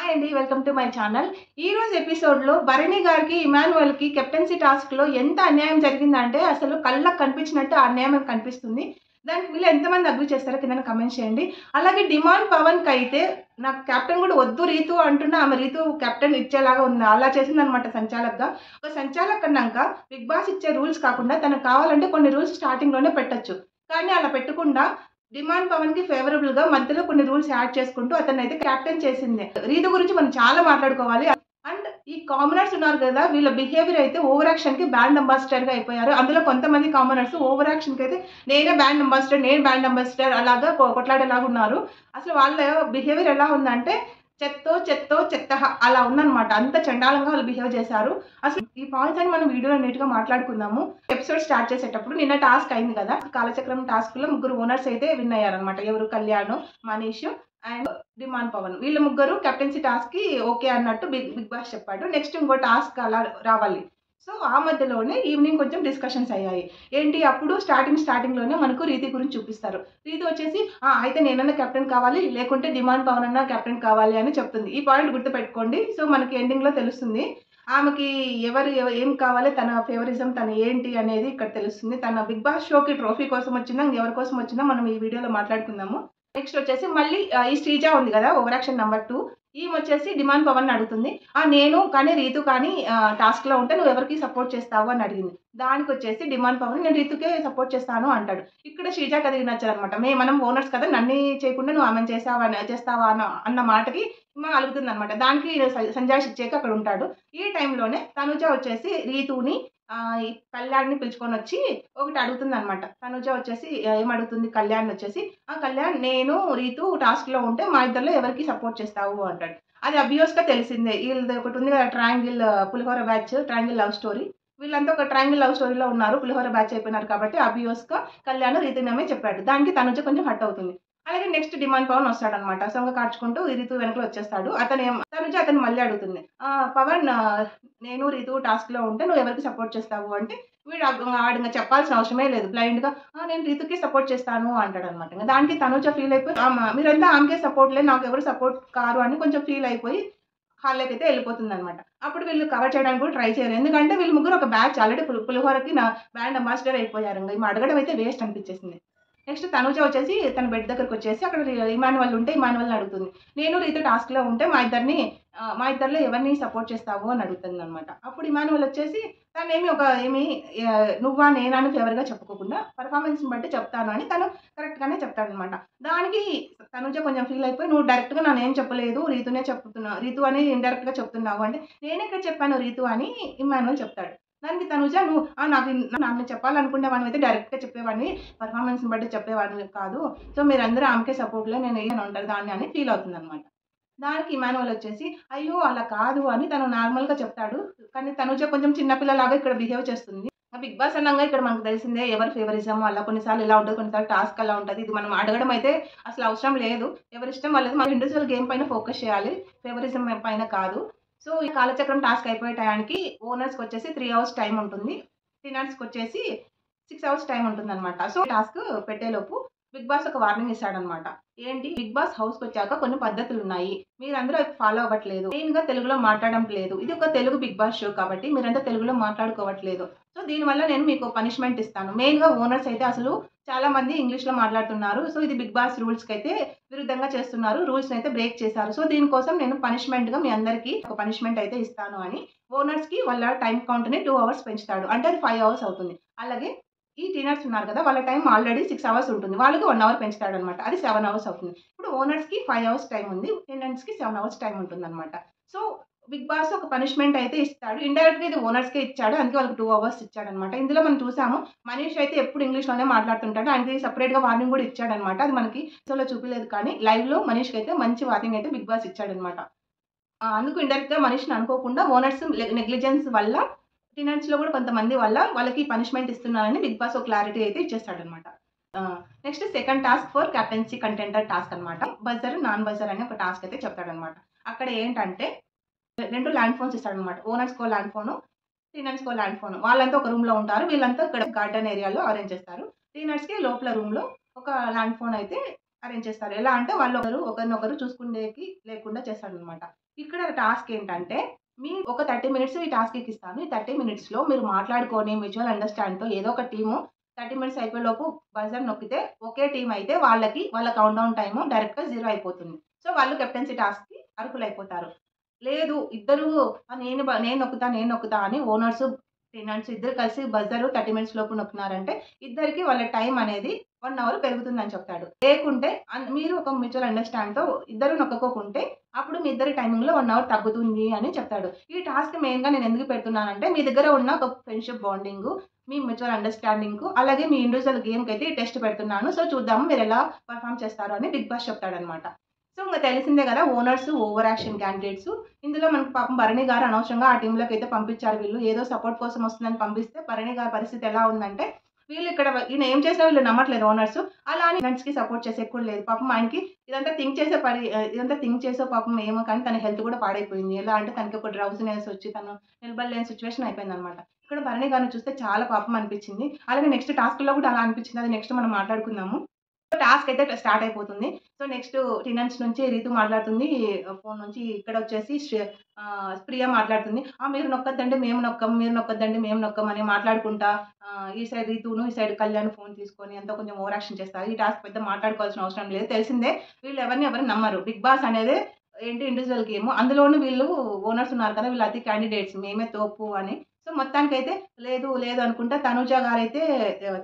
Hi అండి, welcome to my channel. ఈ రోజు ఎపిసోడ్లో భరణి గారికి ఇమాన్యుయల్కి కెప్టెన్సీ టాస్క్లో ఎంత అన్యాయం జరిగిందంటే అసలు కళ్ళకు కనిపించినట్టు ఆ అన్యాయం కనిపిస్తుంది. దానికి వీళ్ళు ఎంతమంది అగ్రి చేస్తారో కింద కమెంట్ చేయండి. అలాగే డిమాండ్ పవన్కి అయితే నాకు కెప్టెన్ కూడా వద్దు రీతు అంటున్నా, ఆమె రీతు కెప్టెన్ ఇచ్చేలాగా ఉంది, అలా చేసిందనమాట సంచాలక్గా. ఒక సంచాలక్ అన్నాక బిగ్ బాస్ ఇచ్చే రూల్స్ కాకుండా తనకు కావాలంటే కొన్ని రూల్స్ స్టార్టింగ్లోనే పెట్టచ్చు. కానీ అలా పెట్టకుండా డిమాండ్ పవన్ కి ఫేవరబుల్ గా మధ్యలో కొన్ని రూల్స్ యాడ్ చేసుకుంటూ అతన్ని అయితే క్యాప్టెన్ చేసింది. రీతు గురించి మనం చాలా మాట్లాడుకోవాలి. అండ్ ఈ కామనర్స్ ఉన్నారు కదా, వీళ్ళ బిహేవియర్ అయితే ఓవర్ యాక్షన్ కి బ్రాండ్ అంబాసిడర్ గా అయిపోయారు. అందులో కొంతమంది కామనర్స్ ఓవర్ యాక్షన్ కి అయితే నేను బ్రాండ్ అంబాసిడర్ అలాగా కొట్లాడేలాగా ఉన్నారు. అసలు వాళ్ళ బిహేవియర్ ఎలా ఉందంటే చెత్త అలా ఉందన్నమాట. అంత చండాలంగా వాళ్ళు బిహేవ్ చేశారు. అసలు ఈ పాయింట్స్ అని మనం వీడియోలో నీట్ గా మాట్లాడుకుందాము. ఎపిసోడ్ స్టార్ట్ చేసేటప్పుడు నిన్న టాస్క్ అయింది కదా, కాలచక్రం టాస్క్ లో ముగ్గురు ఓనర్స్ అయితే విన్ అయ్యారనమాట. ఎవరు? Kalyan, Manish and demon Pavan. వీళ్ళ ముగ్గురు కెప్టెన్సీ టాస్క్ కి ఓకే అన్నట్టు బిగ్ బాస్ చెప్పాడు. నెక్స్ట్ ఇంకో టాస్క్ అలా రావాలి. సో ఆ మధ్యలోనే ఈవినింగ్ కొంచెం డిస్కషన్స్ అయ్యాయి. ఏంటి అప్పుడు స్టార్టింగ్ లోనే మనకు రీతి గురించి చూపిస్తారు. రీతి వచ్చేసి అయితే నేనన్నా కెప్టెన్ కావాలి, లేకుంటే డిమాండ్ పవన్ అన్నా కెప్టెన్ కావాలి అని చెప్తుంది. ఈ పాయింట్ గుర్తుపెట్టుకోండి. సో మనకి ఎండింగ్ లో తెలుస్తుంది ఆమెకి ఎవరు ఏం కావాలి, తన ఫేవరిజం తన ఏంటి అనేది ఇక్కడ తెలుస్తుంది. తన బిగ్ బాస్ షోకి ట్రోఫీ కోసం వచ్చిందా, ఎవరి కోసం వచ్చిందా మనం ఈ వీడియోలో మాట్లాడుకుందాము. నెక్స్ట్ వచ్చేసి మళ్ళీ ఈ శ్రీజ ఉంది కదా, ఓవర్ యాక్షన్ నెంబర్ 2. ఈమె వచ్చేసి డిమాండ్ పవన్ అడుగుతుంది, నేను కానీ రీతు కానీ టాస్క్ లో ఉంటే నువ్వు ఎవరికి సపోర్ట్ చేస్తావు అని అడిగింది. దానికి వచ్చేసి డిమాండ్ పవన్ నేను రీతుకే సపోర్ట్ చేస్తాను అంటాడు. ఇక్కడ శ్రీజ కదిగి నచ్చారనమాట. మనం ఓనర్స్ కదా, నన్ను చేయకుండా నువ్వు ఆమెను చేస్తావా అన్న మాటకి అలుగుతుంది అనమాట. దానికి సంజాయిష్ ఇచ్చాక అక్కడ ఉంటాడు. ఈ టైంలోనే తనుజ వచ్చేసి రీతుని ఈ కళ్యాణ్ని పిలుచుకొని వచ్చి ఒకటి అడుగుతుంది అనమాట. తనుజ వచ్చేసి ఏమడుగుతుంది కళ్యాణ్ వచ్చేసి, కళ్యాణ్ నేను రీతు టాస్క్ లో ఉంటే మా ఇద్దరిలో ఎవరికి సపోర్ట్ చేస్తావు అంటాడు. అది అబ్వియస్ గా తెలిసిందే. వీళ్ళది ఒకటి ఉంది కదా, ట్రయాంగిల్ పులిహోర బ్యాచ్, ట్రయాంగిల్ లవ్ స్టోరీ. వీళ్ళంతా ఒక ట్రయాంగిల్ లవ్ స్టోరీలో ఉన్నారు, పులిహోర బ్యాచ్ అయిపోయినారు కాబట్టి అబ్వియస్ గా కళ్యాణ్ రీతునమే చెప్పాడు. దానికి తనుజ కొంచెం హర్ట్ అవుతుంది. అలాగే నెక్స్ట్ డిమాండ్ పవన్ వస్తాడనమాట. సొంగ కార్చుకుంటూ రీతు వెనకలో వచ్చేస్తాడు. తనుజ అతను మళ్ళీ అడుగుతుంది, పవన్ నేను రీతు టాస్క్ లో ఉంటే నువ్వు ఎవరికి సపోర్ట్ చేస్తావు అంటే వీడు ఆడిగా చెప్పాల్సిన అవసరమే లేదు, బ్లైండ్ గా నేను రీతుకి సపోర్ట్ చేస్తాను అంటాడు అనమాట. దానికి తనుజ ఫీల్ అయిపోయి మీరంతా ఆమెకే సపోర్ట్ లేదు, నాకు ఎవరు సపోర్ట్ కారు అని కొంచెం ఫీల్ అయిపోయి హాల్లోకి అయితే వెళ్ళిపోతుంది అనమాట. అప్పుడు వీళ్ళు కవర్ చేయడానికి కూడా ట్రై చేయరు, ఎందుకంటే వీళ్ళు ముగ్గురు ఒక బ్యాచ్ ఆల్రెడీ పులిహోరకి నా బ్రాండ్ అంబాసిడర్ అయిపోయారు. ఇంకా అడగడం అయితే వేస్ట్ అనిపించేసింది. నెక్స్ట్ తనుజ వచ్చేసి తన బెడ్ దగ్గరకు వచ్చేసి అక్కడ ఇమాన్యుయల్ ఉంటే ఇమాన్యుయల్ని అడుగుతుంది, నేను రీతు టాస్క్లో ఉంటే మా ఇద్దరిలో ఎవరిని సపోర్ట్ చేస్తావు అని అడుగుతుంది అనమాట. అప్పుడు ఇమాన్యుయల్ వచ్చేసి తను నువ్వా నేనా అని ఫేవర్గా చెప్పుకోకుండా పర్ఫార్మెన్స్ని బట్టి చెప్తాను అని తను కరెక్ట్గానే చెప్తాడనమాట. దానికి తనుజ కొంచెం ఫీల్ అయిపోయి నువ్వు డైరెక్ట్గా నన్ను ఏం చెప్పలేదు, రీతునే చెప్తున్నావు, రీతు అని ఇండైరెక్ట్గా చెప్తున్నావు అంటే నేనెక్కడ చెప్పాను రీతు అని ఇమాన్యుయల్ చెప్తాడు. దానికి తనుజ నువ్వు నాకు చెప్పాలనుకునేవాడిని అయితే డైరెక్ట్గా చెప్పేవాడిని, పర్ఫార్మెన్స్ని బట్టి చెప్పేవాడిని కాదు, సో మీరందరూ ఆమెకే సపోర్ట్లో నేను ఏమైనా ఉంటారు దాన్ని అని ఫీల్ అవుతుంది అనమాట. దానికి ఇమాన్యుయల్ వచ్చేసి అయ్యో అలా కాదు అని తను నార్మల్గా చెప్తాడు. కానీ తనుజ కొంచెం చిన్నపిల్లలాగా ఇక్కడ బిహేవ్ చేస్తుంది. బిగ్ బాస్ అన్నాగా ఇక్కడ మనకు తెలిసిందే ఎవరి ఫేవరిజం అలా కొన్నిసార్లు ఇలా ఉంటుంది, కొన్నిసార్లు టాస్క్ అలా ఉంటుంది. ఇది మనం అడగడం అయితే అసలు అవసరం లేదు, ఎవరిష్టం వాళ్ళది. మనం ఇండివిజువల్ గేమ్ పైన ఫోకస్ చేయాలి, ఫేవరిజం పైన కాదు. సో ఈ కాలచక్రం టాస్క్ అయిపోయే టయానికి ఓనర్స్కి వచ్చేసి 3 hours టైం ఉంటుంది, టినర్స్కి వచ్చేసి 6 hours టైం ఉంటుంది అనమాట. సో టాస్క్ పెట్టేలోపు బిగ్ బాస్ ఒక వార్నింగ్ ఇస్తాడనమాట. ఏంటి, బిగ్ బాస్ హౌస్కి వచ్చాక కొన్ని పద్ధతులు ఉన్నాయి, మీరందరూ ఫాలో అవ్వట్లేదు, మెయిన్గా తెలుగులో మాట్లాడడం లేదు. ఇది ఒక తెలుగు బిగ్ బాస్ షో కాబట్టి మీరంతా తెలుగులో మాట్లాడుకోవట్లేదు. సో దీనివల్ల నేను మీకు పనిష్మెంట్ ఇస్తాను. మెయిన్గా ఓనర్స్ అయితే అసలు చాలా మంది ఇంగ్లీష్లో మాట్లాడుతున్నారు. సో ఇది బిగ్ బాస్ రూల్స్కి అయితే విరుద్ధంగా చేస్తున్నారు, రూల్స్ అయితే బ్రేక్ చేశారు. సో దీనికోసం నేను పనిష్మెంట్గా మీ అందరికీ ఒక పనిష్మెంట్ అయితే ఇస్తాను అని ఓనర్స్కి వాళ్ళ టైం కౌంట్ని 2 hours పెంచుతాడు. అంటే అది 5 hours అవుతుంది. అలాగే ఈ టీనర్స్ ఉన్నారు కదా, వాళ్ళ టైం ఆల్రెడీ 6 hours ఉంటుంది, వాళ్ళకి 1 hour పెంచుతాడు అనమాట. అది 7 hours అవుతుంది. ఇప్పుడు ఓనర్స్కి 5 hours టైం ఉంది, టెనెంట్స్కి 7 hours టైం ఉంటుంది అనమాట. సో బిగ్ బాస్ ఒక పనిష్మెంట్ అయితే ఇస్తాడు. ఇండైరెక్ట్గా ఇది ఓనర్స్కే ఇచ్చాడు, అందుకే వాళ్ళకి 2 hours ఇచ్చాడనమాట. ఇందులో మనం చూసాము మనీష్ అయితే ఎప్పుడు ఇంగ్లీష్లోనే మాట్లాడుతుంటాడు, ఆయనకి సపరేట్గా వార్నింగ్ కూడా ఇచ్చాడనమాట. అది మనకి షోలో చూపించలేదు, కానీ లైవ్లో మనీష్కి అయితే మంచి వార్నింగ్ అయితే బిగ్ బాస్ ఇచ్చాడనమాట. అందుకు ఇండైరెక్ట్గా మనీష్ని అనుకోకుండా ఓనర్స్ నెగ్లిజెన్స్ వల్ల టెనెంట్స్లో కూడా కొంతమంది వల్ల వాళ్ళకి పనిష్మెంట్ ఇస్తున్నారని బిగ్ బాస్ ఒక క్లారిటీ అయితే ఇచ్చేస్తాడనమాట. Next second task for captaincy contender task అనమాట. బజర్ నాన్ బజర్ అని ఒక టాస్క్ అయితే చెప్తాడనమాట. అక్కడ ఏంటంటే 2 ల్యాండ్ ఫోన్స్ ఇస్తాడనమాట. ఓనర్స్కో ల్యాండ్ ఫోను, టెనెంట్స్కో ల్యాండ్ ఫోను. వాళ్ళంతా ఒక రూమ్లో ఉంటారు, వీళ్ళంతా ఇక్కడ గార్డెన్ ఏరియాలో అరేంజ్ చేస్తారు. టెనెంట్స్కి లోపల రూమ్లో ఒక ల్యాండ్ ఫోన్ అయితే అరేంజ్ చేస్తారు. ఎలా అంటే వాళ్ళు ఒకరినొకరు చూసుకునేకి లేకుండా చేస్తాడనమాట. ఇక్కడ టాస్క్ ఏంటంటే ఒక 30 మినిట్స్ ఈ టాస్క్‌కి ఇస్తాను. ఈ 30 మినిట్స్‌లో మీరు మాట్లాడుకొని మ్యూచువల్ అండర్‌స్టాండ్‌తో ఏదో ఒక టీము 30 మినిట్స్ అయిపోయేలోపు బజర్ నొక్కితే ఒకే టీమ్ అయితే వాళ్ళ కౌంట్ డౌన్ టైము డైరెక్ట్‌గా 0 అయిపోతుంది. సో, వాళ్ళు కెప్టెన్సీ టాస్క్‌కి అర్హులైపోతారు. లేదు ఇద్దరు నేను నొక్కుతా అని ఓనర్స్, టెనెంట్స్ ఇద్దరు కలిసి బజర్ 30 మినిట్స్ లోపు నొక్కినారంటే ఇద్దరికి వాళ్ళ టైం అనేది 1 అవర్ పెరుగుతుందని చెప్తాడు. లేకుంటే మీరు ఒక మ్యూచువల్ అండర్‌స్టాండ్‌తో ఇద్దరు నొక్కకోకుంటే అప్పుడు మీ ఇద్దరి టైమింగ్‌లో 1 అవర్ తగ్గుతుంది అని చెప్తాడు. ఈ టాస్క్ మెయిన్‌గా నేను ఎందుకు పెడుతున్నానంటే మీ దగ్గర ఉన్న ఒక ఫ్రెండ్‌షిప్ బాండింగు, మీ మ్యూచువల్ అండర్‌స్టాండింగ్‌కు అలాగే మీ ఇండివిడ్యువల్ గేమ్‌కైతే ఈ టెస్ట్ పెడుతున్నాను. సో, చూద్దాము మీరెలా పెర్ఫార్మ్ చేస్తారు అని బిగ్ బాస్ చెప్తాడనమాట. సో, ఇంక తెలిసిందే గదా! Owners over action candidates. ఇందులో మనకు పాపం భరణి గారు అనవసరంగా ఆ టీమ్‌లోకైతే పంపించారు వీళ్ళు. ఏదో సపోర్ట్ కోసం వస్తుందని పంపిస్తే భరణి గారి పరిస్థితి ఎలా ఉందంటే ఈయన ఏం చేసినా వీళ్ళు నమ్మట్లేదు ఓనర్స్. అలా అని ఫ్రెండ్స్‌కి సపోర్ట్ చేసేకి కూడా లేదు. పాపం ఆయనకి ఇదంతా థింక్ చేసో పాపం ఏమో కానీ తన హెల్త్ కూడా పాడైపోయింది. ఎలా అంటే తనకి ఒక డ్రౌజీనెస్ వచ్చి తను నిలబడలేని సిట్యుయేషన్ అయిపోయిందనమాట. ఇక్కడ భరణి గారిని చూస్తే చాలా పాపం అనిపించింది. అలాగే నెక్స్ట్ టాస్క్‌లో కూడా అలా అనిపించింది. అది నెక్స్ట్ మనం మాట్లాడుకుందాము. టాస్క్ అయితే స్టార్ట్ అయిపోతుంది. సో, నెక్స్ట్ టినెన్స్ నుంచి రీతు మాట్లాడుతుంది. ఫోన్ నుంచి ఇక్కడొచ్చేసి ప్రియ మాట్లాడుతుంది. మీరు నొక్కొద్దండి మేము నొక్కం, మీరు నొక్కొద్దండి మేము నొక్కం అని మాట్లాడుకుంటా ఈ సైడ్ రీతును, ఈ సైడ్ కళ్యాణ్ ఫోన్ తీసుకొని అంతా కొంచెం ఓవర్ యాక్షన్ చేస్తారు. ఈ టాస్క్ పెద్ద మాట్లాడుకోవాల్సిన అవసరం లేదు. తెలిసిందే వీళ్ళు ఎవరిని నమ్మరు. బిగ్ బాస్ అనేదే ఇండివిడ్యువల్ గేమ్. అందులోనూ వీళ్ళు ఓనర్స్ ఉన్నారు కదా! వీళ్ళు అతి క్యాండిడేట్స్ మేమే తోపు అని. సో, మొత్తానికైతే లేదు అనుకుంటా తనూజ గారైతే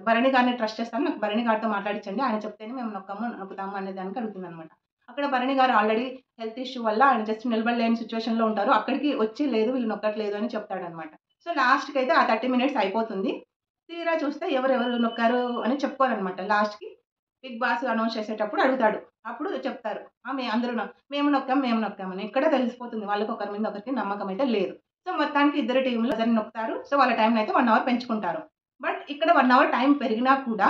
భరణి గారిని ట్రస్ట్ చేస్తాను. నాకు భరణి గారితో మాట్లాడించండి. ఆయన చెప్తేనే మేము నొక్కుతాము అనే దానికి అడుగుతుందనమాట. అక్కడ Bharani garu already health issue వల్ల ఆయన జస్ట్ నిలబడలేని సిట్యుయేషన్‌లో ఉంటారు. అక్కడికి వచ్చి లేదు వీళ్ళు నొక్కట్లేదు అని చెప్తాడనమాట. సో, లాస్ట్‌కైతే ఆ 30 మినిట్స్ అయిపోతుంది. తీరా చూస్తే ఎవరెవరు నొక్కారు అని చెప్పుకోరనమాట. లాస్ట్‌కి బిగ్ బాస్ అనౌన్స్ చేసేటప్పుడు అడుగుతాడు. అప్పుడు చెప్తారు. అందరూను మేము నొక్కామని. ఇక్కడే తెలిసిపోతుంది వాళ్ళకి ఒకరి మీద ఒకరికి నమ్మకం అయితే లేదు. సో, మొత్తానికి ఇద్దరు టీమ్‌లు బజర్‌ని నొక్కుతారు. సో, వాళ్ళ టైమ్‌నయితే 1 అవర్ పెంచుకుంటారు. బట్ ఇక్కడ 1 అవర్ టైం పెరిగినా కూడా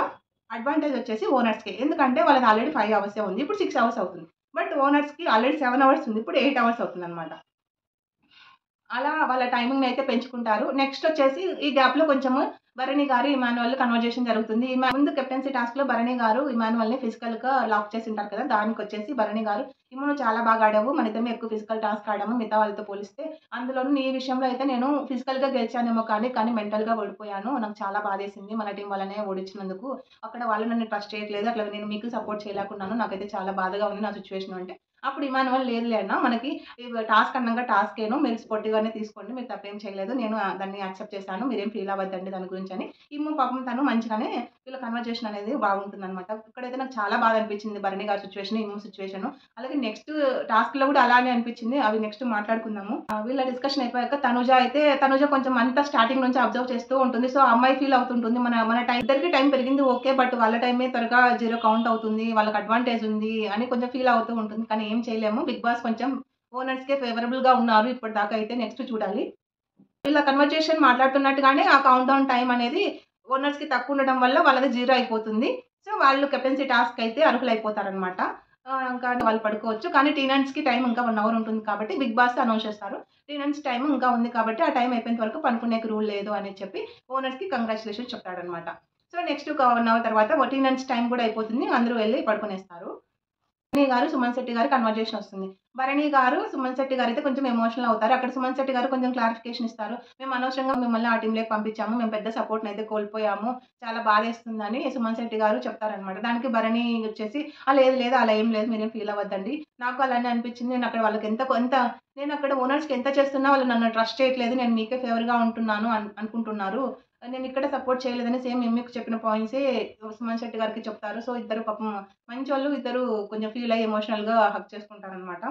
అడ్వాంటేజ్ వచ్చేసి ఓనర్స్‌కే. ఎందుకంటే వాళ్ళది ఆల్రెడీ 5 అవర్సే ఉంది. ఇప్పుడు 6 అవర్స్ అవుతుంది. బట్ ఓనర్స్‌కి ఆల్రెడీ 7 అవర్స్ ఉంది. ఇప్పుడు 8 అవర్స్ అవుతుందనమాట. అలా వాళ్ళ టైమింగ్‌నయితే పెంచుకుంటారు. నెక్స్ట్ వచ్చేసి ఈ గ్యాప్‌లో కొంచెము భరణి గారు, ఇమాన్యుయల్ కన్వర్జేషన్ జరుగుతుంది. ముందు కెప్టెన్సీ టాస్క్‌లో భరణి గారు ఇమాన్యుయల్‌ని ఫిజికల్‌గా లాక్ చేసుంటారు కదా! దానికొచ్చేసి భరణి గారు నువ్వు చాలా బాగా ఆడావు. మనిద్దరమే ఎక్కువ ఫిజికల్ టాస్క్ ఆడాము మిగతా వాళ్ళతో పోలిస్తే. అందులోను నీ విషయంలో అయితే నేను ఫిజికల్‌గా గెలిచానేమో కానీ మెంటల్‌గా ఓడిపోయాను. నాకు చాలా బాధేసింది. మన టీమ్ వల్లనే ఓడించినందుకు. అక్కడ వాళ్ళు నన్ను ట్రస్ట్ చేయట్లేదు. అట్లా నేను మీకు సపోర్ట్ చేయలేకున్నాను. నాకైతే చాలా బాధగా ఉంది నా సిట్యుయేషన్ అంటే. అప్పుడు ఇమాన్యుయల్ లేదులే అన్న మనకి టాస్క్ అన్నాక టాస్కేను. మీరు స్పోర్టివ్‌గానే తీసుకోండి. మీరు తప్పేం చేయలేదు. నేను దాన్ని యాక్సెప్ట్ చేశాను. మీరేం ఫీల్ అవ్వద్దండి దాని గురించని. పాపం తను మంచిగానే వీళ్ళ కన్వర్జేషన్ అనేది బాగుంటుందనమాట. ఇక్కడైతే నాకు చాలా బాధ అనిపించింది భరణి గారి సిట్యుయేషన్, సిట్యుయేషన్. అలాగే నెక్స్ట్ టాస్క్‌లో కూడా అలానే అనిపించింది. అవి నెక్స్ట్ మాట్లాడుకుందాము. వీళ్ళ డిస్కషన్ అయిపోయాక తనుజ కొంచెం అంతా స్టార్టింగ్ నుంచి అబ్జర్వ్ చేస్తూ ఉంటుంది. సో, ఆ అమ్మాయి ఫీల్ అవుతుంటుంది. మన ఇద్దరికి టైం పెరిగింది ఓకే. బట్ వాళ్ళ టైమే త్వరగా 0 కౌంట్ అవుతుంది. వాళ్ళకి అడ్వాంటేజ్ ఉంది అని కొంచెం ఫీల్ అవుతూ ఉంటుంది. కానీ ఏం చేయలేము. బిగ్ బాస్ కొంచెం ఓనర్స్‌కే ఫేవరబుల్‌గా ఉన్నారు ఇప్పటిదాకా అయితే. నెక్స్ట్ చూడాలి. వీళ్ళ కన్వర్జేషన్ మాట్లాడుతున్నట్టుగానే ఆ కౌంట్ డౌన్ టైమ్ అనేది ఓనర్స్‌కి తక్కువ ఉండడం వల్ల వాళ్ళది 0 అయిపోతుంది. సో, వాళ్ళు కెప్టెన్సీ టాస్క్ అయితే అర్హులైపోతారనమాట. ఇంకా వాళ్ళు పడుకోవచ్చు. కానీ టీనెంట్స్‌కి టైమ్ ఇంకా 1 అవర్ ఉంటుంది కాబట్టి బిగ్ బాస్ అనౌన్స్ చేస్తారు. టీనెంట్స్ టైమ్ ఇంకా ఉంది కాబట్టి ఆ టైమ్ అయిపోయేంత వరకు పనుకునేకి రూల్ లేదు అని చెప్పి ఓనర్స్‌కి కంగ్రాచ్యులేషన్స్ చెప్తాడనమాట. సో, నెక్స్ట్ ఒక 1 అవర్ తర్వాత టీనెంట్స్ టైమ్ కూడా అయిపోతుంది. అందరూ వెళ్లి పడుకునేస్తారు. భరణి గారు, సుమన్ శెట్టి గారి కన్వర్జేషన్ వస్తుంది. భరణి గారు, సుమన్ శెట్టి గారైతే కొంచెం ఎమోషనల్ అవుతారు. అక్కడ సుమన్ శెట్టి గారు కొంచెం క్లారిఫికేషన్ ఇస్తారు. మేము అనవసరంగా మిమ్మల్ని ఆ టీమ్‌లోకి పంపించాము. మేము పెద్ద సపోర్ట్‌నైతే కోల్పోయాము. చాలా బాధేస్తుందని సుమన్ శెట్టి గారు చెప్తారనమాట. దానికి భరణి వచ్చేసి లేదు అలా ఏం లేదు. మీరేం ఫీల్ అవ్వద్దండి. నాకు అలానే అనిపించింది. నేను అక్కడ ఓనర్స్‌కి ఎంత చేస్తున్నా వాళ్ళు నన్ను ట్రస్ట్ చేయట్లేదు. నేను మీకే ఫేవర్‌గా ఉంటున్నాను అనుకుంటున్నారు. నేను ఇక్కడ సపోర్ట్ చేయలేదని సేమ్ మీకు చెప్పిన పాయింట్సే సుమన్ శెట్టి గారికి చెప్తారు. సో, ఇద్దరు పాపం మంచోళ్ళు. ఇద్దరు కొంచెం ఫీల్ అయ్యి ఎమోషనల్‌గా హగ్ చేసుకుంటారనమాట.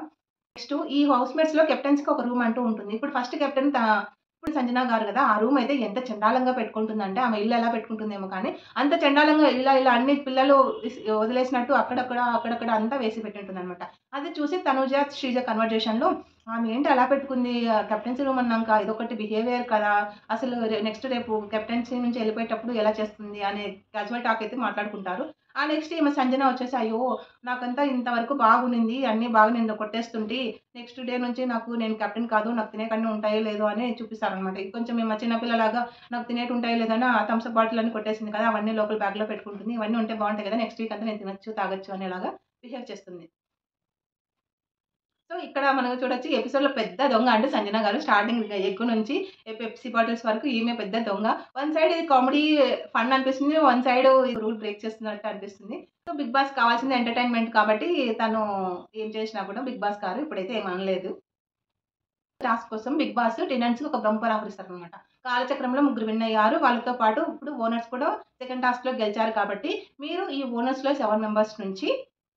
నెక్స్ట్ ఈ హౌస్‌మేట్స్‌లో కెప్టెన్స్‌కి ఒక రూమ్ అంటూ ఉంటుంది. ఇప్పుడు ఫస్ట్ కెప్టెన్ ఇప్పుడు సంజన గారు గదా! ఆ రూమ్ అయితే ఎంత చెండాలంగా పెట్టుకుంటుందంటే ఆమె ఇల్లు ఎలా పెట్టుకుంటుందేమో కానీ, అంత చెండాలంగా ఇలా అన్ని పిల్లలు వదిలేసినట్టు అక్కడక్కడ అంతా వేసి పెట్టింటుందనమాట. అది చూసి తనుజ, శ్రీజ కన్వర్జేషన్‌లో ఆమె ఏంటి అలా పెట్టుకుంది కెప్టెన్సీ రూమ్ అన్నాక ఇదొకటి బిహేవియర్ కదా! అసలు నెక్స్ట్ రేపు కెప్టెన్సీ నుంచి వెళ్ళిపోయేటప్పుడు ఎలా చేస్తుంది అనే క్యాజువల్ టాక్ అయితే మాట్లాడుకుంటారు. ఆ నెక్స్ట్ ఈమె సంజన వచ్చేసి అయ్యో! నాకంతా ఇంతవరకు బాగుండింది. అన్నీ బాగా నేను కొట్టేస్తుంటి. నెక్స్ట్ డే నుంచి నేను కెప్టెన్ కాదు. నాకు తినేకన్నీ ఉంటాయో లేదో అని చూపిస్తారనమాట. కొంచెం ఈమె చిన్న పిల్లలాగా నాకు తినేటి ఉంటాయో లేదో అని ఆ థమ్స్ అప్ బాటిల్ అన్ని కొట్టేసింది కదా! అవన్నీ లోపల బ్యాగ్‌లో పెట్టుకుంటుంది. ఇవన్నీ ఉంటే బావుంటాయి కదా! నెక్స్ట్ వీక్ అంతా నేను తినొచ్చు, తాగొచ్చు అనేలాగా బిహేవ్ చేస్తుంది. సో, ఇక్కడ మనం చూడొచ్చు ఎపిసోడ్‌లో పెద్ద దొంగ అంటే సంజన గారు. స్టార్టింగ్ ఎగ్ నుంచి పెప్సీ బాటిల్స్ వరకు ఈమె పెద్ద దొంగ. వన్ సైడ్ ఇది కామెడీ ఫన్ అనిపిస్తుంది. వన్ సైడ్ రూల్ బ్రేక్ చేస్తున్నట్టు అనిపిస్తుంది. సో, బిగ్ బాస్ కావాల్సింది ఎంటర్‌టైన్‌మెంట్ కాబట్టి తను ఏం చేసినా కూడా బిగ్ బాస్ గారు ఇప్పుడైతే ఏమి అనలేదు. టాస్క్ కోసం బిగ్ బాస్ టెనెంట్స్‌కి ఒక బంపర్ ఆఫర్ ఇస్తారనమాట. కాలచక్రంలో ముగ్గురు విన్ అయ్యారు. వాళ్ళతో పాటు ఇప్పుడు ఓనర్స్ కూడా సెకండ్ టాస్క్‌లో గెలిచారు కాబట్టి మీరు ఈ ఓనర్స్‌లో 7 మెంబర్స్ నుంచి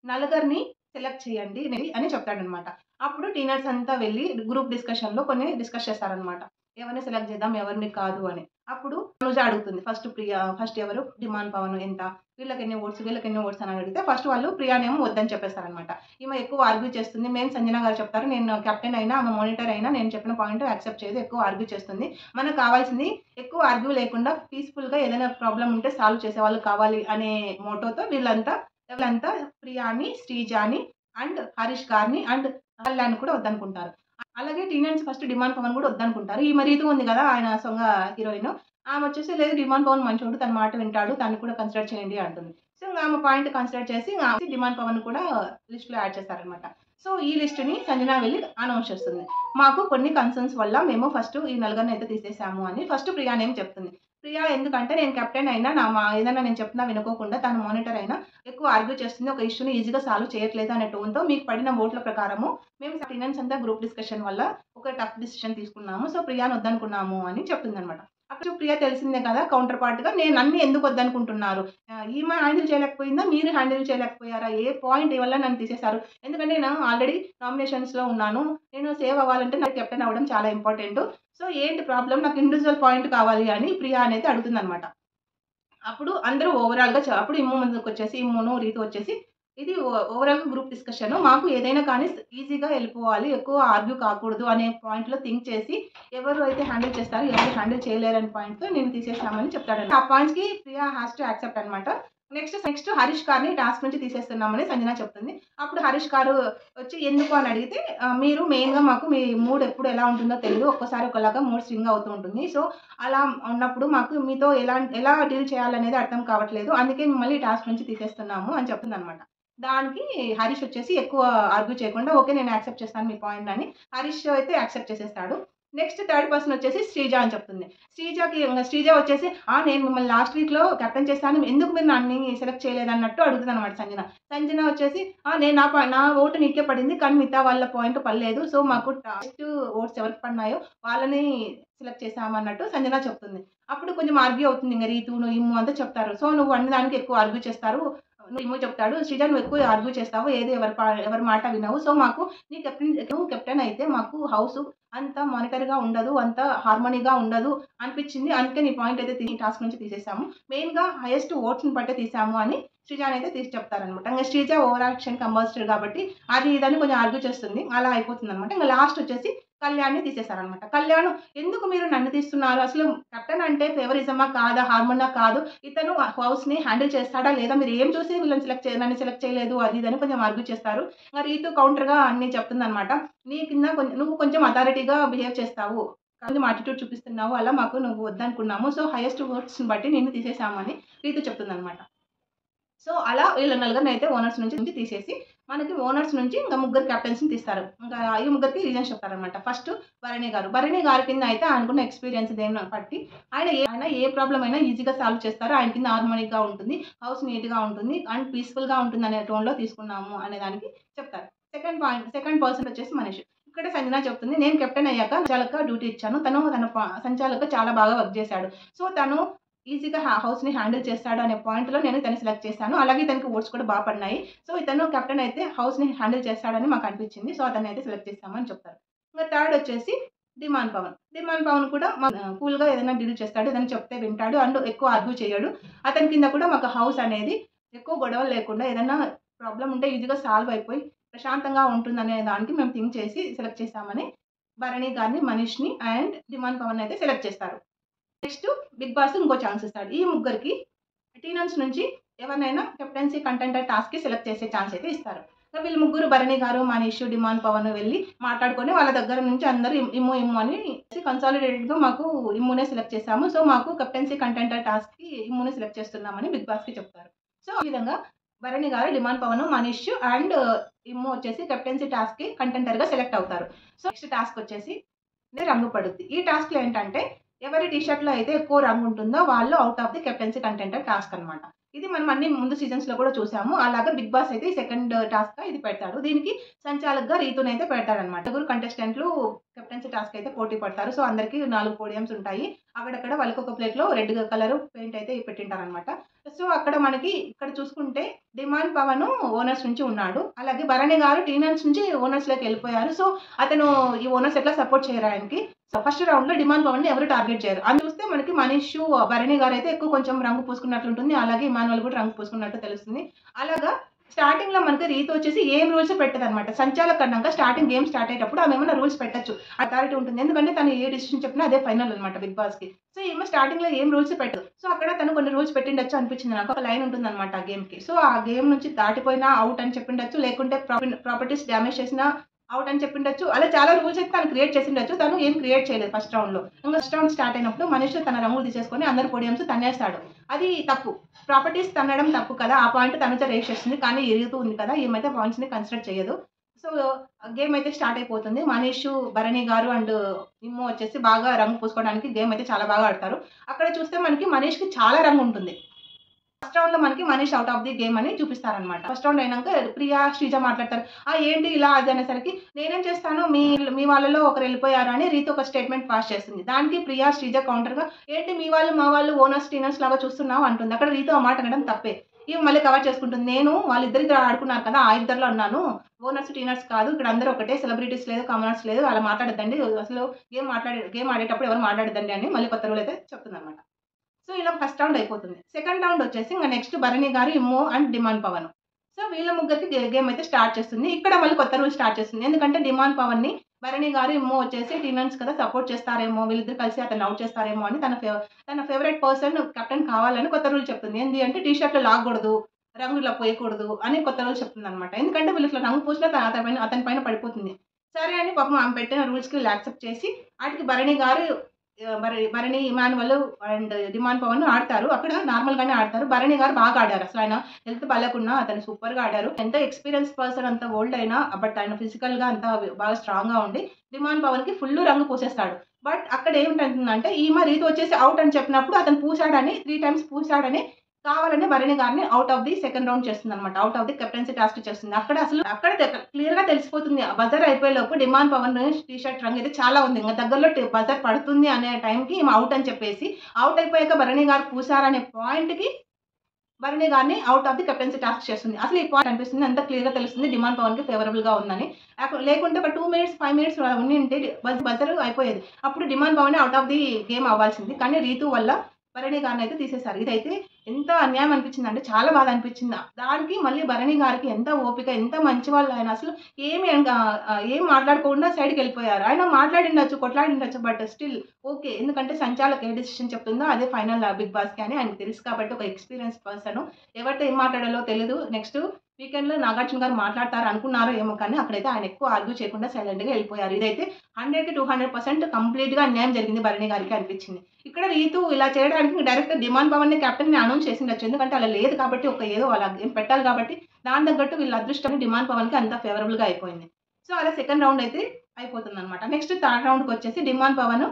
నలుగురిని సెలెక్ట్ చేయండి అని చెప్తాడనమాట. అప్పుడు టీనర్స్ అంతా వెళ్లి గ్రూప్ డిస్కషన్‌లో కొన్ని డిస్కస్ చేస్తారనమాట. ఎవరిని సెలెక్ట్ చేద్దాం, ఎవరిని కాదు అని. అప్పుడు తనుజ అడుగుతుంది. ఫస్ట్ ప్రియా, ఫస్ట్ ఎవరు డిమాండ్ పవన్ ఎంత, వీళ్ళకెన్ని ఓట్స్ అని అడిగితే ఫస్ట్ వాళ్ళు ప్రియానేమో వద్దని చెప్పేస్తారనమాట. ఈమె ఎక్కువ ఆర్గ్యూ చేస్తుంది. మేము సంజన గారు చెప్తారు. నేను కెప్టెన్ అయినా, ఆమె మానిటర్ అయినా నేను చెప్పిన పాయింట్ యాక్సెప్ట్ చేయదు. ఎక్కువ ఆర్గ్యూ చేస్తుంది. మనకు కావాల్సింది ఎక్కువ ఆర్గ్యూ లేకుండా పీస్‌ఫుల్‌గా ఏదైనా ప్రాబ్లమ్ ఉంటే సాల్వ్ చేసేవాళ్ళు కావాలి అనే మోటోతో వీళ్ళంతా ప్రియాని, శ్రీజాని అండ్ హరీష్ గారిని అండ్ కళ్యాణ్ కూడా వద్దనుకుంటారు. అలాగే టీనేజ్ ఫస్ట్ డిమాండ్ పవన్ కూడా వద్దనుకుంటారు. ఈమె రీతు ఉంది కదా! ఆయన సొంగ హీరోయిన్. ఆమె వచ్చేసి లేదు డిమాండ్ పవన్ మంచోడు. తన మాట వింటాడు. తనని కూడా కన్సిడర్ చేయండి అంటుంది. సో, ఆమె పాయింట్ కన్సిడర్ చేసి డిమాండ్ పవన్ కూడా లిస్ట్‌లో యాడ్ చేస్తారనమాట. సో, ఈ లిస్ట్‌ని సంజన వెళ్లి అనౌన్స్ చేస్తుంది. మాకు కొన్ని కన్సర్న్స్ వల్ల మేము ఫస్ట్ ఈ నలుగురినైతే తీసేసాము అని ఫస్ట్ ప్రియా నేమ్ చెప్తుంది. ప్రియా ఎందుకంటే నేను కెప్టెన్ అయినా ఏదైనా నేను చెప్పినా వినుకోకుండా తను మానిటర్ అయినా ఎక్కువ ఆర్గ్యూ చేస్తుంది. ఒక ఇష్యూని ఈజీగా సాల్వ్ చేయట్లేదు అనే టోన్‌తో మీకు పడిన ఓట్ల ప్రకారము మేము అటెండెన్స్ అంతా గ్రూప్ డిస్కషన్ వల్ల ఒక టఫ్ డిసిషన్ తీసుకున్నాము. సో, ప్రియాని వద్దనుకున్నాము అని చెప్తుందనమాట. అక్కడ ప్రియ తెలిసిందే కదా! కౌంటర్ పార్ట్‌గా నన్ను ఎందుకు వద్దనుకుంటున్నారు? ఈమె హ్యాండిల్ చేయలేకపోయిందా? మీరు హ్యాండిల్ చేయలేకపోయారా? ఏ పాయింట్ వల్ల నన్ను తీసేశారు? ఎందుకంటే నేను ఆల్రెడీ నామినేషన్స్‌లో ఉన్నాను. నేను సేవ్ అవ్వాలంటే నాకు కెప్టెన్ అవ్వడం చాలా ఇంపార్టెంటు. సో, ఏంటి ప్రాబ్లమ్? నాకు ఇండివిడ్యువల్ పాయింట్ కావాలి అని ప్రియ అనేది అడుగుతుందనమాట. అప్పుడు అందరూ ఓవరాల్‌గా అప్పుడు ఇమ్ము ముందుకొచ్చేసి ఇమ్మును, రీతు వచ్చేసి ఇది ఓవరాల్‌గా గ్రూప్ డిస్కషను. మాకు ఏదైనా కానీ ఈజీగా ఎళ్ళిపోవాలి. ఎక్కువ ఆర్గ్యూ కాకూడదు అనే పాయింట్‌లో థింక్ చేసి ఎవరు అయితే హ్యాండిల్ చేస్తారో, ఎవరు హ్యాండిల్ చేయలేరనే పాయింట్‌తో నేను తీసేసామని చెప్తాడండి. ఆ పాయింట్స్‌కి ప్రియా హాస్ టు యాక్సెప్ట్ అనమాట. నెక్స్ట్ హరీష్ గారిని టాస్క్ నుంచి తీసేస్తున్నామని సంజన చెప్తుంది. అప్పుడు హరీష్ గారు వచ్చి ఎందుకు అని అడిగితే మీరు మెయిన్‌గా మాకు మీ మూడ్ ఎప్పుడు ఎలా ఉంటుందో తెలీదు. ఒక్కోసారి ఒకలాగా మూడ్ స్వింగ్ అవుతూ ఉంటుంది. సో, అలా ఉన్నప్పుడు మాకు మీతో ఎలా డీల్ చేయాలనేది అర్థం కావట్లేదు. అందుకే మిమ్మల్ని టాస్క్ నుంచి తీసేస్తున్నాము అని చెప్తుందనమాట. దానికి హరీష్ వచ్చేసి ఎక్కువ ఆర్గ్యూ చేయకుండా ఓకే నేను యాక్సెప్ట్ చేస్తాను మీ పాయింట్ అని హరీష్ అయితే యాక్సెప్ట్ చేసేస్తాడు. నెక్స్ట్ థర్డ్ పర్సన్ వచ్చేసి శ్రీజ అని చెప్తుంది. శ్రీజ వచ్చేసి నేను మిమ్మల్ని లాస్ట్ వీక్‌లో కెప్టెన్ చేశాను. ఎందుకు మీరు నన్ను సెలెక్ట్ చేయలేదన్నట్టు అడుగుతుందనమాట సంజన. సంజన వచ్చేసి నేను నా ఓటు నీకే పడింది. కానీ మిగతా వాళ్ళ పాయింట్ పడలేదు. సో, మాకు లాస్ట్ ఓట్స్ ఎవరికి పడినాయో వాళ్ళని సెలెక్ట్ చేశామన్నట్టు సంజన చెప్తుంది. అప్పుడు కొంచెం ఆర్గ్యూ అవుతుంది. ఇంగ రీతు, నువ్వు ఇమ్ము అంతా చెప్తారు. సో, నువ్వు అన్నదానికి ఎక్కువ ఆర్గ్యూ చేస్తారు. ఇమ్ము చెప్తాడు. శ్రీజ నువ్వు ఎక్కువ ఆర్గ్యూ చేస్తావు. ఏది ఎవరి మాట వినవు. సో, మాకు నువ్వు కెప్టెన్ అయితే మాకు హౌసు అంత మానిటరీగా ఉండదు. అంత హార్మోనీగా ఉండదు అనిపించింది. అందుకే నీ పాయింట్ అయితే టాస్క్ నుంచి తీసేసాము. మెయిన్‌గా హైయెస్ట్ ఓట్స్‌ని బట్టే తీసాము అని శ్రీజానైతే తీసి చెప్తారనమాట. ఇంగ శ్రీజ ఓవర్ యాక్షన్‌కి అంబాసిడర్ కాబట్టి అది ఇదని కొంచెం ఆర్గ్యూ చేస్తుంది. అలా అయిపోతుందనమాట. ఇంగ లాస్ట్ వచ్చేసి కళ్యాణ్‌ని తీసేసారనమాట. కళ్యాణ్ ఎందుకు మీరు నన్ను తీస్తున్నారు? అసలు కెప్టెన్ అంటే ఫేవరిజమా కాదా? హార్మోనా కాదు. ఇతను హౌస్‌ని హ్యాండిల్ చేస్తాడా లేదా? మీరు ఏం చూసి వీళ్ళని నన్ను సెలెక్ట్ చేయలేదు అది ఇదని కొంచెం ఆర్గ్యూ చేస్తారు. ఇంగ రీతు కౌంటర్‌గా అన్నీ చెప్తుందనమాట. నీ కింద నువ్వు కొంచెం అథారిటీగా బిహేవ్ చేస్తావు. కొంచెం యాటిట్యూడ్ చూపిస్తున్నావు. అలా మాకు నువ్వు వద్దనుకున్నాము. సో, హైయెస్ట్ ఓట్స్‌ని బట్టి నిన్ను తీసేసామని రీతు చెప్తుందనమాట. సో, అలా వీళ్ళ నలుగురినైతే ఓనర్స్ నుంచి తీసేసి మనకి ఓనర్స్ నుంచి ఇంకా ముగ్గురు కెప్టెన్స్‌ని తీస్తారు. ఇంకా ఈ ముగ్గురికి రీజన్స్ చెప్తారనమాట. ఫస్ట్ భరణి గారు. భరణి గారి కింద అయితే ఆయనకున్న ఎక్స్‌పీరియన్స్ దేన్ని బట్టి ఆయన ఏ ప్రాబ్లమ్ అయినా ఈజీగా సాల్వ్ చేస్తారు. ఆయన కింద హార్మోనిక్‌గా ఉంటుంది. హౌస్ నీట్‌గా ఉంటుంది. అండ్ పీస్‌ఫుల్‌గా ఉంటుందనే టోన్‌లో తీసుకున్నాము అనే దానికి చెప్తారు. సెకండ్ పర్సన్ వచ్చేసి మనీష్. ఇక్కడ సంజన చెప్తుంది. నేను కెప్టెన్ అయ్యాక సంచాలక డ్యూటీ ఇచ్చాను. తన సంచాలక చాలా బాగా వర్క్ చేశాడు. సో, తను ఈజీగా హౌస్‌ని హ్యాండిల్ చేస్తాడు అనే పాయింట్‌లో నేను ఇతన్ని సెలెక్ట్ చేశాను. అలాగే ఇతనికి ఓట్స్ కూడా బా పడినాయి. సో, ఇతను కెప్టెన్ అయితే హౌస్‌ని హ్యాండిల్ చేస్తాడని మాకు అనిపించింది. సో, అతన్నయితే సెలెక్ట్ చేశాము అని చెప్తారు. ఇంక థర్డ్ వచ్చేసి డిమాండ్ పవన్. డిమాండ్ పవన్ కూడా కూల్‌గా ఏదైనా డీల్ చేస్తాడు. ఏదైనా చెప్తే వింటాడు. అండ్ ఎక్కువ ఆర్గ్యూ చేయడు. అతని కింద కూడా మాకు హౌస్ అనేది ఎక్కువ గొడవలు లేకుండా ఏదన్నా ప్రాబ్లమ్ ఉంటే ఈజీగా సాల్వ్ అయిపోయి ప్రశాంతంగా ఉంటుందనే దానికి మేము థింక్ చేసి సెలెక్ట్ చేశామని భరణి గారిని, మనీష్‌ని అండ్ డిమాండ్ పవన్ అయితే సెలెక్ట్ చేస్తారు. నెక్స్ట్ బిగ్ బాస్ ఇంకో ఛాన్స్ ఇస్తాడు. ఈ ముగ్గురికి టీనన్స్ నుంచి ఎవరినైనా కెప్టెన్సీ కంటెండర్ టాస్క్‌కి సెలెక్ట్ చేసే ఛాన్స్ అయితే ఇస్తారు. సో, వీళ్ళు ముగ్గురు భరణి గారు, మనీష్, డిమాండ్ పవన్ వెళ్లి మాట్లాడుకొని వాళ్ళ దగ్గర నుంచి అందరూ ఇమ్ము అని కన్సాలిడేటెడ్‌గా మాకు ఇమ్మునే సెలెక్ట్ చేసాము. సో, మాకు కెప్టెన్సీ కంటెండర్ టాస్క్‌కి ఇమ్ముని సెలెక్ట్ చేస్తున్నామని బిగ్ బాస్‌కి చెప్తారు. సో, ఈ విధంగా భరణి గారు, డిమాండ్ పవన్, మనీష్ అండ్ ఇమ్ము వచ్చేసి కెప్టెన్సీ టాస్క్ కి కంటెంటర్ గా సెలెక్ట్ అవుతారు. సో నెక్స్ట్ టాస్క్ వచ్చేసి రంగు పడుద్ది. ఈ టాస్క్ లో ఏంటంటే ఎవరి టీ షర్ట్ లో అయితే ఎక్కువ రంగు ఉంటుందో వాళ్ళు out of the captaincy contender task అనమాట. ఇది మనం అన్ని ముందు సీజన్స్ లో కూడా చూసాము. అలాగే బిగ్ బాస్ అయితే సెకండ్ టాస్క్ గా ఇది పెడతాడు. దీనికి సంచాలకుగా రీతుని అయితే పెడతాడనమాట. నలుగురు కంటెస్టెంట్లు కెప్టెన్సీ టాస్క్ అయితే పోటీ పడతారు. సో అందరికి 4 పోడియంస్ ఉంటాయి. అక్కడక్కడ వాళ్ళకి ఒక ప్లేట్ లో రెడ్ కలర్ పెయింట్ అయితే పెట్టింటారనమాట. సో అక్కడ మనకి ఇక్కడ చూసుకుంటే డిమాండ్ పవన్ ఓనర్స్ నుంచి ఉన్నాడు. అలాగే భరణి గారు టీనర్స్ నుంచి ఓనర్స్ లోకి వెళ్ళిపోయారు. సో అతను ఈ ఓనర్స్ ఎట్లా సపోర్ట్ చేయరు ఆయనకి. ఫస్ట్ రౌండ్ లో డిమాండ్ పవన్ ని ఎవరు టార్గెట్ చేయరు. అని చూస్తే మనకి మనీష్, భరణి గారు అయితే ఎక్కువ కొంచెం రంగు పూసుకున్నట్లు ఉంటుంది. అలాగే ఇమానువల్ కూడా రంగు పూసుకున్నట్టు తెలుస్తుంది. అలాగా స్టార్టింగ్ లో మనకి రీతి వచ్చేసి ఏం రూల్స్ పెట్టదు అనమాట. సంచాలక కన్నాక స్టార్టింగ్ గేమ్ స్టార్ట్ అయ్యేటప్పుడు ఆమె ఏమైనా రూల్స్ పెట్టచ్చు, అథారిటీ ఉంటుంది. ఎందుకంటే తను ఏ డిసిషన్ చెప్పినా అదే ఫైనల్ అనమాట బిగ్ బాస్ కి. సో ఏమో స్టార్టింగ్ లో ఏం రూల్స్ పెట్టదు. సో అక్కడ తను కొన్ని రూల్స్ పెట్టిండొచ్చు అనిపించింది నాకు. ఒక లైన్ ఉంటుంది అనమాట ఆ గేమ్ కి. సో ఆ గేమ్ నుంచి దాటిపోయినా అవుట్ అని చెప్పిండొచ్చు, లేకుంటే ప్రాపర్టీస్ డ్యామేజ్ చేసినా అవుట్ అని చెప్పిండొచ్చు. అలా చాలా రూల్స్ అయితే తను క్రియేట్ చేసిండొచ్చు. తను ఏం క్రియేట్ చేయలేదు ఫస్ట్ రౌండ్ లో. ఇంకా ఫస్ట్ రౌండ్ స్టార్ట్ అయినప్పుడు మనిషి తన రంగులు తీసేసుకొని అందరు పోడియంస్ తన్నేస్తాడు. అది తప్పు. ప్రాపర్టీస్ తన్నడం తప్పు కదా. ఆ పాయింట్ తనతో రేస్ చేస్తుంది. కానీ ఎరుగుతూ ఉంది కదా, ఏమైతే పాయింట్స్ ని కన్సిడర్ చేయదు. సో గేమ్ అయితే స్టార్ట్ అయిపోతుంది. మనీష్, భరణి గారు అండ్ ఇమ్ము వచ్చేసి బాగా రంగు పూసుకోవడానికి గేమ్ అయితే చాలా బాగా ఆడతారు. అక్కడ చూస్తే మనకి మనీష్ కి చాలా రంగు ఉంటుంది. ఫస్ట్ రౌండ్ లో మనకి Manish out of the game అని చూపిస్తారనమాట. ఫస్ట్ రౌండ్ అయినాక ప్రియా, శ్రీజ మాట్లాడతారు. ఏంటి ఇలా అది అనేసరికి నేనేం చేస్తాను, మీ వాళ్ళలో ఒకరు వెళ్ళిపోయారు అని రీతి ఒక స్టేట్మెంట్ పాస్ చేస్తుంది. దానికి ప్రియా, శ్రీజ కౌంటర్ గా ఏంటి మీ వాళ్ళు మా వాళ్ళు ఓనర్స్ టీనర్స్ లాగా చూస్తున్నావు అంటుంది. అక్కడ రీతి ఆ మాట అనడం తప్పే. ఇవి మళ్ళీ కవర్ చేసుకుంటుంది. నేను వాళ్ళిద్దరు ఆడుకున్నారు కదా, ఆ ఇద్దరులో అన్నాను, ఓనర్స్ టీనర్స్ కాదు, ఇక్కడ అందరూ ఒకటే, సెలబ్రిటీస్ లేదు, కామనర్స్ లేదు, అలా మాట్లాడద్దండి, అసలు గేమ్ ఆడేటప్పుడు ఎవరు మాట్లాడద్దండి అని మళ్ళీ కొత్త రూల్ అయితే చెప్తుంది అనమాట. సో ఇలా ఫస్ట్ రౌండ్ అయిపోతుంది. సెకండ్ రౌండ్ వచ్చేసి ఇంకా నెక్స్ట్ భరణి గారు, ఇమ్ము అండ్ డిమాండ్ పవన్. సో వీళ్ళ ముగ్గురికి గేమ్ అయితే స్టార్ట్ చేస్తుంది. ఇక్కడ మళ్ళీ కొత్త రూల్ స్టార్ట్ చేస్తుంది. ఎందుకంటే డిమాండ్ పవన్ ని భరణి గారు, ఇమ్ము వచ్చేసి టీనర్స్ కదా సపోర్ట్ చేస్తారేమో, వీళ్ళిద్దరు కలిసి అతను అవుట్ చేస్తారేమో అని తన ఫేవరెట్ పర్సన్ కెప్టెన్ కావాలని కొత్త రూల్ చెప్తుంది. ఏంటి అంటే టీ షర్ట్లు లాగకూడదు, రంగు ఇలా పోయకూడదు అని కొత్త రూల్ చెప్తుంది అనమాట. ఎందుకంటే వీళ్ళు ఇట్లా రంగు పూసినా అతని పైన పడిపోతుంది. సరే అని పాపం ఆమె పెట్టిన రూల్స్ కి యాక్సెప్ట్ చేసి వాటికి Bharani garu, Bharani, Emmanuel and demon Pavan ఆడతారు. అక్కడ నార్మల్ గానే ఆడతారు. భరణి గారు బాగా ఆడారు. అసలు ఆయన హెల్త్ బాగాలేకున్నా అతను సూపర్ గా ఆడారు. ఎంత ఎక్స్పీరియన్స్ పర్సన్, అంత ఓల్డ్ అయినా బట్ ఆయన ఫిజికల్ గా అంత బాగా స్ట్రాంగ్ గా ఉండి డిమాండ్ పవన్ కి ఫుల్ రంగు పూసేస్తాడు. బట్ అక్కడ ఏమిటంటుందంటే ఈమె రీతి వచ్చేసి అవుట్ అని చెప్పినప్పుడు అతను పూసాడని 3 times పూసాడని కావాలని భరణి గారిని out of the second round చేస్తుంది అనమాట. Out of the captaincy task చేస్తుంది. అక్కడ క్లియర్ గా తెలిసిపోతుంది. బజర్ అయిపోయే లోపు డిమాండ్ పవన్ టీ షర్ట్ రంగు అయితే చాలా ఉంది. ఇంకా దగ్గరలో బజర్ పడుతుంది అనే టైంకి అవుట్ అని చెప్పేసి, అవుట్ అయిపోయాక భరణి గారు పూసారనే పాయింట్ కి భరణి గారిని out of the captaincy task చేస్తుంది. అసలు ఈ పాయింట్ అనిపిస్తుంది, అంత క్లియర్ గా తెలుస్తుంది డిమాండ్ పవన్ కి ఫేవరబుల్ గా ఉందని. లేకుంటే ఒక 2 minutes 5 minutes ఉంటే బజర్ అయిపోయేది. అప్పుడు demon Pavan out of the game అవ్వాల్సింది. కానీ రీతు వల్ల భరణి గారిని అయితే తీసేశారు. ఇదైతే ఎంత అన్యాయం అనిపించింది అంటే చాలా బాధ అనిపించింది. దానికి మళ్ళీ భరణి గారికి ఎంత ఓపిక, ఎంత మంచి వాళ్ళు ఆయన. అసలు ఏం మాట్లాడుకోకుండా సైడ్కి వెళ్ళిపోయారు. ఆయన మాట్లాడిండొచ్చు, కొట్లాడిండొచ్చు, బట్ స్టిల్ ఓకే. ఎందుకంటే సంచాలక ఏ డిసిషన్ చెప్తుందో అదే ఫైనల్ బిగ్ బాస్ కి అని ఆయనకు తెలుసు కాబట్టి, ఒక ఎక్స్పీరియన్స్ పర్సన్. ఎవరితో ఏం మాట్లాడాలో తెలియదు. నెక్స్ట్ వీకెండ్ లో నాగార్జున గారు మాట్లాడతారు అనుకున్నారో ఏమో, కానీ అక్కడైతే ఆయన ఎక్కువ ఆర్గ్యూ చేయకుండా సైలెంట్ గా వెళ్ళిపోయారు. ఇదైతే 100కి 200% కంప్లీట్ గా అన్యాయం జరిగింది భరణి గారికి అనిపించింది. ఇక్కడ రీతు ఇలా చేయడానికి డైరెక్ట్ డిమాండ్ పవన్ ని కెప్టెన్ ని అనౌన్స్ చేసిండొచ్చు. ఎందుకంటే అలా లేదు కాబట్టి, ఏదో అలా ఏం పెట్టాలి కాబట్టి దాని తగ్గట్టు వీళ్ళ అదృష్టం డిమాండ్ పవన్ కి అంత ఫేవరబుల్ గా అయిపోయింది. సో అలా సెకండ్ రౌండ్ అయితే అయిపోతుంది అనమాట. నెక్స్ట్ థర్డ్ రౌండ్ కి వచ్చేసి డిమాండ్ పవన్,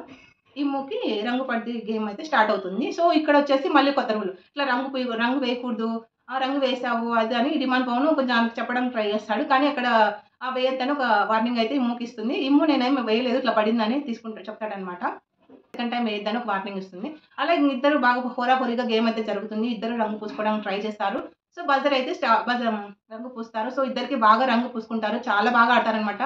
ఇమ్ముకి రంగు పడ్డి గేమ్ అయితే స్టార్ట్ అవుతుంది. సో ఇక్కడ వచ్చేసి మళ్ళీ కొత్త రూల్, ఇట్లా రంగు వేయకూడదు, ఆ రంగు వేసావు అది అని డిమాండ్ పవన్ కొంచెం ఆమెకు చెప్పడం ట్రై చేస్తాడు. కానీ అక్కడ ఆ వేయొద్దని ఒక వార్నింగ్ అయితే ఇమ్ముకి ఇస్తుంది. ఇమ్ము నేనేమి వేయలేదు, ఇట్లా పడిందని చెప్తాడనమాట. సెకండ్ టైం వేయొద్దని ఒక వార్నింగ్ ఇస్తుంది. అలా ఇద్దరు బాగా హోరాహోరీగా గేమ్ అయితే జరుగుతుంది. ఇద్దరు రంగు పూసుకోవడానికి ట్రై చేస్తారు. సో బజర్ అయితే రంగు పూస్తారు. సో ఇద్దరికి బాగా రంగు పూసుకుంటారు. చాలా బాగా ఆడతారనమాట.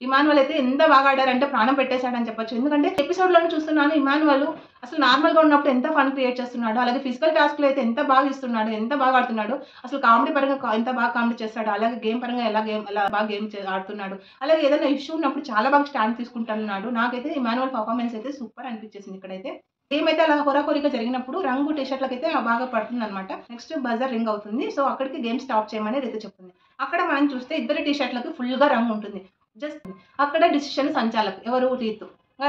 ఇమానువల్ అయితే ఎంత బాగా ఆడారంటే ప్రాణం పెట్టేశాడని చెప్పొచ్చు. ఎందుకంటే ఎపిసోడ్ లోనే చూస్తున్నాను ఇమానువల్ అసలు నార్మల్ గా ఉన్నప్పుడు ఎంత ఫన్ క్రియేట్ చేస్తున్నాడు. అలాగే ఫిజికల్ టాస్క్ లో అయితే ఎంత బాగా ఇస్తున్నాడు, ఎంత బాగా ఆడుతున్నాడు. అసలు కామెడీ పరంగా ఎంత బాగా కామెడీ చేస్తాడు. అలాగే గేమ్ పరంగా ఎలా బాగా గేమ్ ఆడుతున్నాడు. అలాగే ఏదైనా ఇష్యూ ఉన్నప్పుడు చాలా బాగా స్టాండ్ తీసుకుంటున్నాడు. నాకైతే ఇమానువల్ పర్ఫార్మెన్స్ అయితే సూపర్ అనిపించేసింది. ఇక్కడైతే గేమ్ అయితే అలా హోరాహోరీగా జరిగినప్పుడు రంగు టీషర్ట్లకి అయితే బాగా పడుతుంది అనమాట. నెక్స్ట్ బజర్ రింగ్ అవుతుంది. సో అక్కడికి గేమ్ స్టాప్ చేయమని రీతి చెప్తుంది. అక్కడ మనం చూస్తే ఇద్దరు టీషర్ట్లకి ఫుల్ గా రంగు ఉంటుంది. జస్ట్ అక్కడ డిసిషన్ సంచాలక్ ఎవరు, రీతు.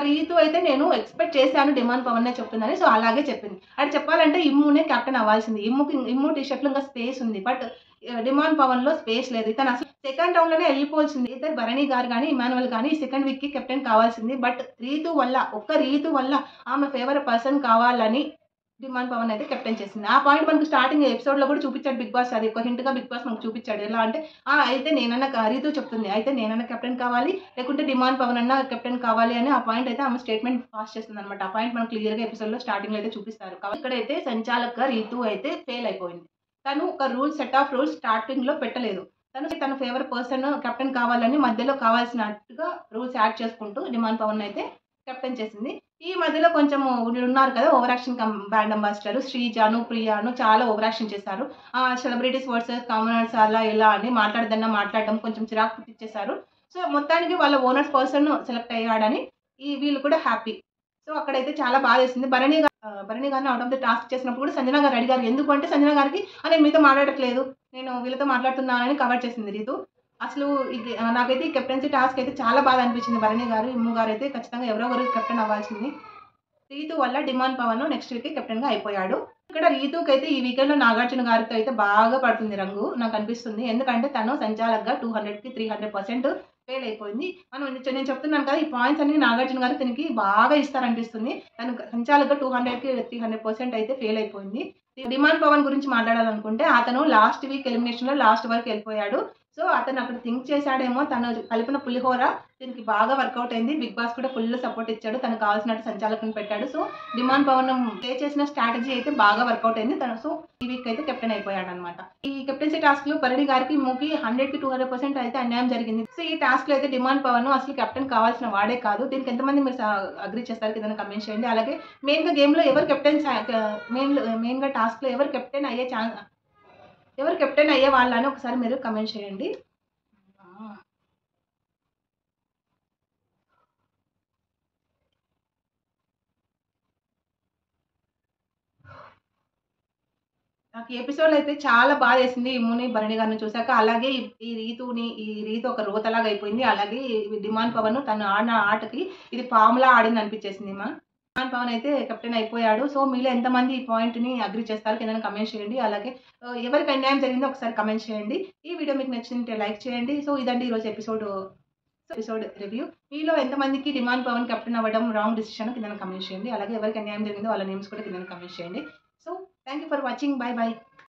రీతు అయితే నేను ఎక్స్పెక్ట్ చేశాను డిమాండ్ పవన్ చెప్తుందని, సో అలాగే చెప్పింది. అది చెప్పాలంటే ఇమ్మునే కెప్టెన్ అవ్వాల్సింది. ఇమ్ము టీ షర్ట్లో ఇంకా స్పేస్ ఉంది, బట్ డిమాండ్ పవన్ లో స్పేస్ లేదు. ఇతను అసలు సెకండ్ రౌండ్ లోనే వెళ్ళిపోవాల్సింది. అయితే భరణి గారు కానీ ఇమానువల్ కానీ సెకండ్ వీక్ కి కెప్టెన్ కావాల్సింది. బట్ రీతు వల్ల ఆమె ఫేవర్ పర్సన్ కావాలని డిమాండ్ పవన్ అయితే కెప్టెన్ చేసింది. ఆ పాయింట్ మనకు స్టార్టింగ్ ఎపిసోడ్ లో కూడా చూపించాడు బిగ్ బాస్. అది ఒక హింట్ గా బిగ్ బాస్ మనకు చూపించాడు. ఎలా అంటే అయితే నేనన్నా రీతు చెప్తుంది, అయితే నేనన్నా కెప్టెన్ కావాలి, లేకుంటే డిమాండ్ పవన్ అన్న కెప్టెన్ కావాలి అని ఆ పాయింట్ అయితే ఆమె స్టేట్మెంట్ పాస్ చేస్తుంది అనమాట. ఆ పాయింట్ మనకు క్లియర్ గా ఎపిసోడ్ లో స్టార్టింగ్ లో అయితే చూపిస్తారు. కాబట్టి ఇక్కడైతే సంచాలక రీతు అయితే ఫెయిల్ అయిపోయింది. తను ఒక సెట్ ఆఫ్ రూల్స్ స్టార్టింగ్ లో పెట్టలేదు. తన ఫేవర్ పర్సన్ కెప్టెన్ కావాలని మధ్యలో కావాల్సినట్టుగా రూల్స్ యాడ్ చేసుకుంటూ డిమాండ్ పవన్ అయితే కెప్టెన్ చేసింది. ఈ మధ్యలో కొంచెం ఉన్నారు కదా ఓవర్ యాక్షన్ బ్రాండ్ అంబాసిడర్ శ్రీజాను, ప్రియాను చాలా ఓవర్ యాక్షన్ చేశారు. సెలబ్రిటీస్ వర్సెస్ కామనర్స్ అలా ఇలా అని మాట్లాడడం కొంచెం చిరాకు పుట్టించేశారు. సో మొత్తానికి వాళ్ళ ఓనర్స్ పర్సన్ సెలెక్ట్ అయ్యాడని వీళ్ళు కూడా హ్యాపీ. సో అక్కడైతే చాలా బాధేసింది. భరణి గారిని అవుట్ ఆఫ్ ద టాస్క్ చేసినప్పుడు కూడా సంజన గారు అడిగారు, ఎందుకంటే సంజన గారికి నేను మీతో మాట్లాడట్లేదు, నేను వీళ్ళతో మాట్లాడుతున్నానని కవర్ చేసింది రీతు. అసలు నాకైతే ఈ కెప్టెన్సీ టాస్క్ అయితే చాలా బాగా అనిపించింది. భరణి గారు, ఇమ్ము గారు అయితే ఖచ్చితంగా ఎవరో ఒకరు కెప్టెన్ అవ్వాల్సింది. రీతు వల్ల demon Pavan next week captain గా అయిపోయాడు. ఇక్కడ రీతుకి అయితే ఈ వీకెండ్ లో నాగార్జున గారితో అయితే బాగా పడుతుంది రంగు నాకు అనిపిస్తుంది. ఎందుకంటే తను సంచాలకగా 200కి 300% ఫెయిల్ అయిపోయింది. నేను చెప్తున్నాను కదా, ఈ పాయింట్స్ అన్ని నాగార్జున గారు తనకి బాగా ఇస్తారనిపిస్తుంది. తను సంచాలకగా 200కి 300% అయితే ఫెయిల్ అయిపోయింది. డిమాండ్ పవన్ గురించి మాట్లాడాలనుకుంటే అతను లాస్ట్ వీక్ ఎలిమినేషన్ లో లాస్ట్ వరకు వెళ్ళిపోయాడు. సో అతను అక్కడ థింక్ చేశాడేమో, తను కలిపిన పులిహోర దీనికి బాగా వర్కౌట్ అయింది. బిగ్ బాస్ కూడా ఫుల్ సపోర్ట్ ఇచ్చాడు, తనకు కావాల్సినట్టు సంచాలకుని పెట్టాడు. సో డిమాండ్ పవన్ ప్లే చేసిన స్ట్రాటజీ అయితే బాగా వర్కౌట్ అయింది. సో ఈ వీక్ అయితే కెప్టెన్ అయిపోయాడు అనమాట. ఈ కెప్టెన్సీ టాస్క్ లో భరణి గారికి మూకి 100కి 200% అయితే అన్యాయం జరిగింది. సో ఈ టాస్క్ లో అయితే డిమాండ్ పవన్ అసలు కెప్టెన్ కావాల్సిన వాడే కాదు. దీనికి ఎంతమంది మీరు అగ్రీ చేస్తారు కింద కమెంట్ చేయండి. అలాగే మెయిన్ గా గేమ్ లో ఎవరు కెప్టెన్ మెయిన్ గా టాస్క్ లో ఎవరు కెప్టెన్ అయ్యే వాళ్ళని ఒకసారి మీరు కమెంట్ చేయండి. నాకు ఈ ఎపిసోడ్ అయితే చాలా బాధ వేసింది ఇమ్ముని భరణి గారిని చూసాక. అలాగే ఈ రీతు ఒక రోతలాగా అయిపోయింది. అలాగే డిమాండ్ పవన్ తను ఆడిన ఆటకి ఇది పాములా ఆడింది అనిపించేసింది. డిమాండ్ పవన్ అయితే కెప్టెన్ అయిపోయాడు. సో మీలో ఎంతమంది ఈ పాయింట్ ని అగ్రీ చేస్తారు కింద కమెంట్ చేయండి. అలాగే ఎవరికి అన్యాయం జరిగిందో ఒకసారి కమెంట్ చేయండి. ఈ వీడియో మీకు నచ్చింటే లైక్ చేయండి. సో ఇదండి ఈరోజు ఎపిసోడ్ రివ్యూ. మీలో ఎంతమందికి డిమాండ్ పవన్ కెప్టెన్ అవ్వడం రాంగ్ డిసిషన్ కింద కమెంట్ చేయండి. అలాగే ఎవరికి అన్యాయం జరిగిందో వాళ్ళ నేమ్స్ కూడా కింద కమెంట్ చేయండి. So thank you for watching. By by.